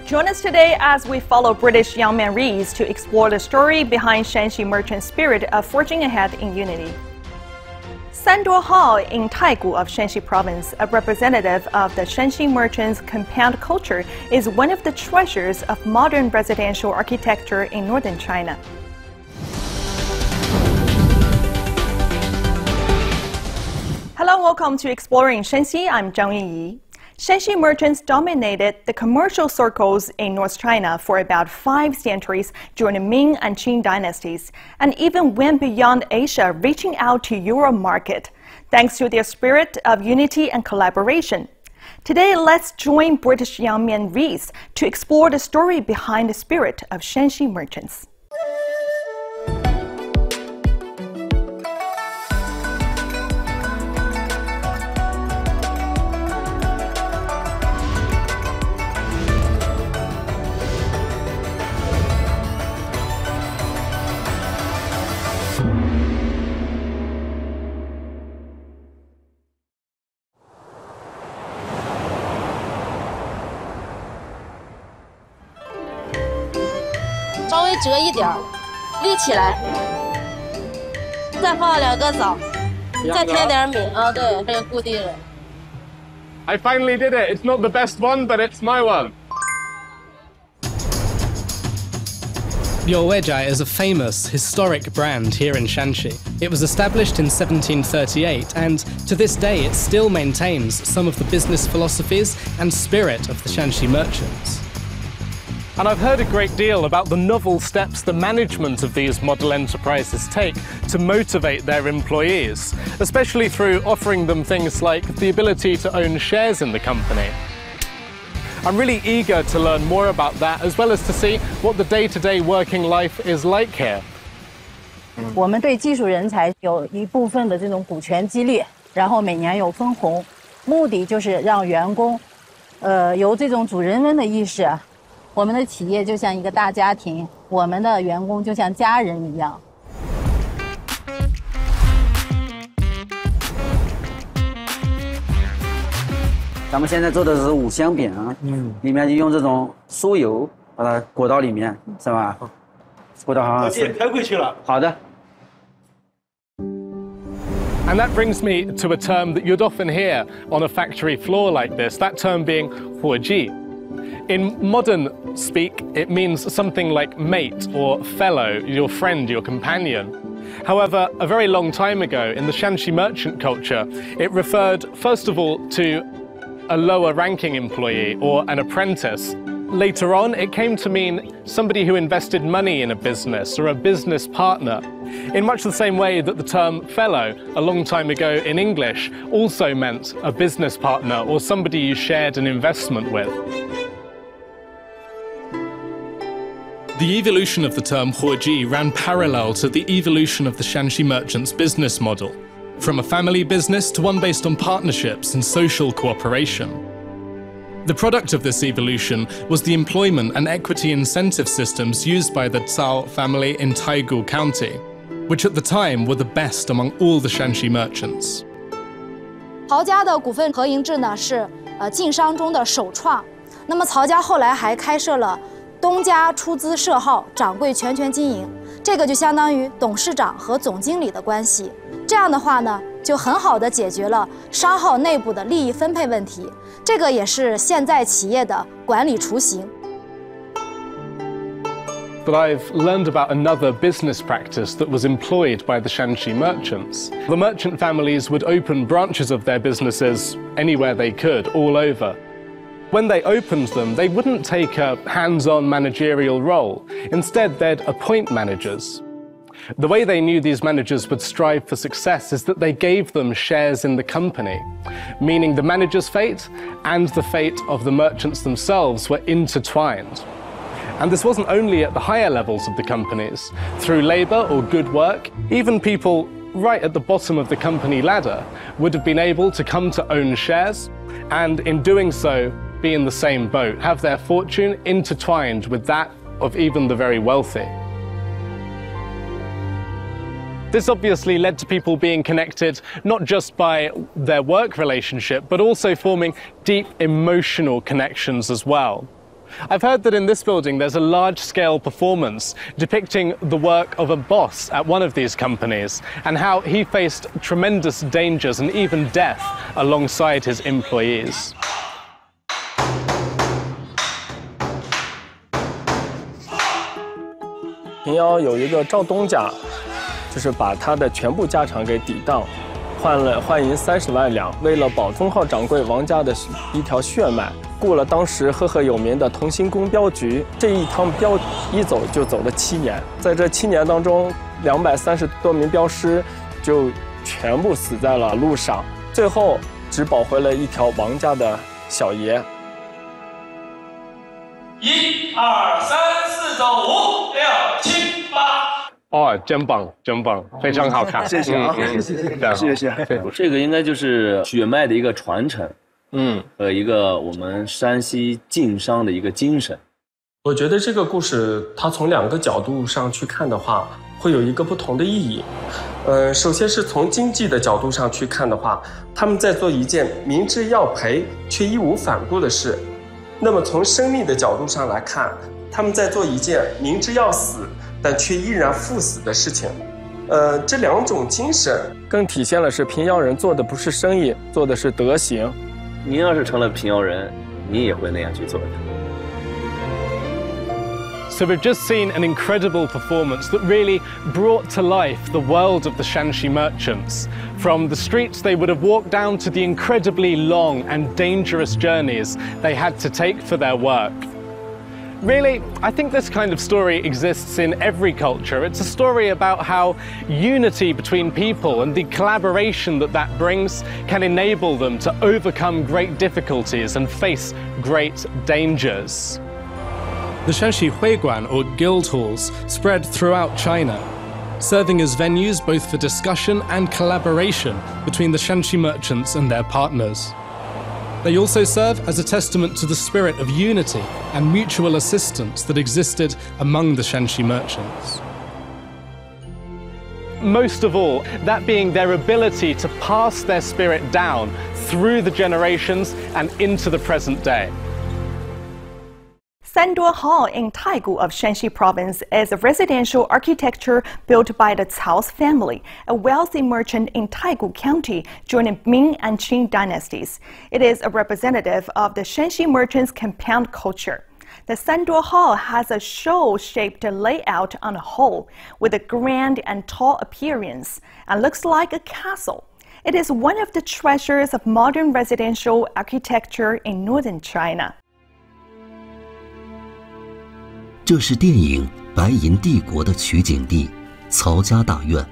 Join us today as we follow British young man Rees to explore the story behind ShanXi merchants' spirit of forging ahead in unity. Sanduo Hall in Taigu of ShanXi province, a representative of the ShanXi merchants' compound culture, is one of the treasures of modern residential architecture in northern China. Hello, welcome to Exploring ShanXi. I'm Zhang Yunyi. ShanXi merchants dominated the commercial circles in North China for about 5 centuries during the Ming and Qing dynasties, and even went beyond Asia, reaching out to Europe market, thanks to their spirit of unity and collaboration. Today, let's join British young man Rees to explore the story behind the spirit of ShanXi merchants. I finally did it. It's not the best one, but it's my one. Youwejai is a famous, historic brand here in ShanXi. It was established in 1738 and, to this day, it still maintains some of the business philosophies and spirit of the ShanXi merchants. And I've heard a great deal about the novel steps the management of these model enterprises take to motivate their employees, especially through offering them things like the ability to own shares in the company. I'm really eager to learn more about that, as well as to see what the day-to-day working life is like here. 我们对技术人才有一部分的这种股权激励，然后每年有分红，目的就是让员工，有这种主人翁的意识。我们的企业就像一个大家庭，我们的员工就像家人一样。咱们现在做的是五香饼，里面就用这种酥油把它裹到里面，是吧？裹到好好吃。开回去了。好的。And that brings me to a term that you'd often hear on a factory floor like this, that term being 伙计. In modern speak, it means something like mate or fellow, your friend, your companion. However, a very long time ago, in the ShanXi merchant culture, it referred, first of all, to a lower-ranking employee or an apprentice. Later on, it came to mean somebody who invested money in a business or a business partner, in much the same way that the term fellow, a long time ago in English, also meant a business partner or somebody you shared an investment with. The evolution of the term 伙计 ran parallel to the evolution of the ShanXi merchants' business model, from a family business to one based on partnerships and social cooperation. The product of this evolution was the employment and equity incentive systems used by the Cao family in Taigu County, which at the time were the best among all the ShanXi merchants. 曹家的股份合营制呢是晋商中的首创，那么曹家后来还开设了东家出资设号，掌柜全权经营，这个就相当于董事长和总经理的关系。这样的话呢，就很好的解决了商号内部的利益分配问题，这个也是现在企业的管理雏形。But I've learned about another business practice that was employed by the ShanXi merchants. The merchant families would open branches of their businesses anywhere they could, all over. When they opened them, they wouldn't take a hands-on managerial role. Instead, they'd appoint managers. The way they knew these managers would strive for success is that they gave them shares in the company, meaning the manager's fate and the fate of the merchants themselves were intertwined. And this wasn't only at the higher levels of the companies. Through labor or good work, even people right at the bottom of the company ladder would have been able to come to own shares, and in doing so, be in the same boat, have their fortune intertwined with that of even the very wealthy. This obviously led to people being connected not just by their work relationship, but also forming deep emotional connections as well. I've heard that in this building there's a large-scale performance depicting the work of a boss at one of these companies and how he faced tremendous dangers and even death alongside his employees. 平遥有一个赵东家，就是把他的全部家产给抵当，换银30万两，为了保宗浩掌柜王家的一条血脉，雇了当时赫赫有名的同心宫镖局。这一趟镖一走就走了7年，在这7年当中，230多名镖师就全部死在了路上，最后只保回了一条王家的小爷。1、2、3、4走5、6、7、8。哦，真棒，真棒，非常好看。谢谢啊，谢谢。这个应该就是血脉的一个传承，和一个我们山西晋商的一个精神。我觉得这个故事，它从2个角度上去看的话，会有一个不同的意义。首先是从经济的角度上去看的话，他们在做一件明知要赔却义无反顾的事。那么从生命的角度上来看，他们在做一件明知要死但却依然赴死的事情。这2种精神更体现了是平遥人做的不是生意，做的是德行。您要是成了平遥人，你也会那样去做的。So we've just seen an incredible performance that really brought to life the world of the ShanXi merchants. From the streets they would have walked down to the incredibly long and dangerous journeys they had to take for their work. Really, I think this kind of story exists in every culture. It's a story about how unity between people and the collaboration that brings can enable them to overcome great difficulties and face great dangers. The ShanXi Huiguan, or guild halls, spread throughout China, serving as venues both for discussion and collaboration between the ShanXi merchants and their partners. They also serve as a testament to the spirit of unity and mutual assistance that existed among the ShanXi merchants. Most of all, that being their ability to pass their spirit down through the generations and into the present day. Sanduo Hall in Taigu of Shanxi Province is a residential architecture built by the Cao's family, a wealthy merchant in Taigu County during the Ming and Qing dynasties. It is a representative of the Shanxi merchants' compound culture. The Sanduo Hall has a show-shaped layout on a whole, with a grand and tall appearance, and looks like a castle. It is one of the treasures of modern residential architecture in northern China. 这是电影《白银帝国》的取景地曹家大院。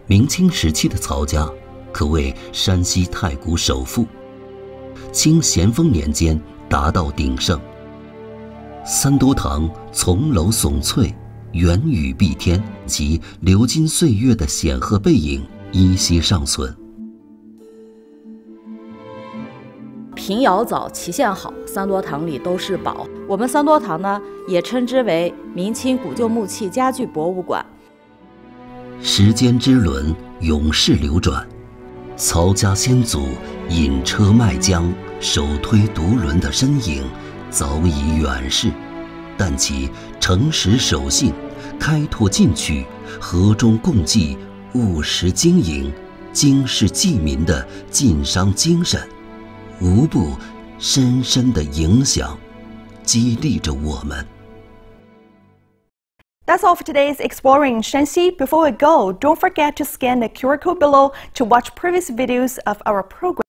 明清时期的曹家可谓山西太谷首富，清咸丰年间达到鼎盛。三多堂丛楼耸翠，园宇蔽天，及流金岁月的显赫背影依稀尚存。平遥早，旗县好，三多堂里都是宝。我们三多堂呢，也称之为明清古旧木器家具博物馆。时间之轮永世流转，曹家先祖引车卖浆、手推独轮的身影早已远逝，但其诚实守信、开拓进取、和衷共济、务实经营、经世济民的晋商精神，无不深深地影响、激励着我们。That's all for today's Exploring Shanxi. Before we go, don't forget to scan the QR code below to watch previous videos of our program.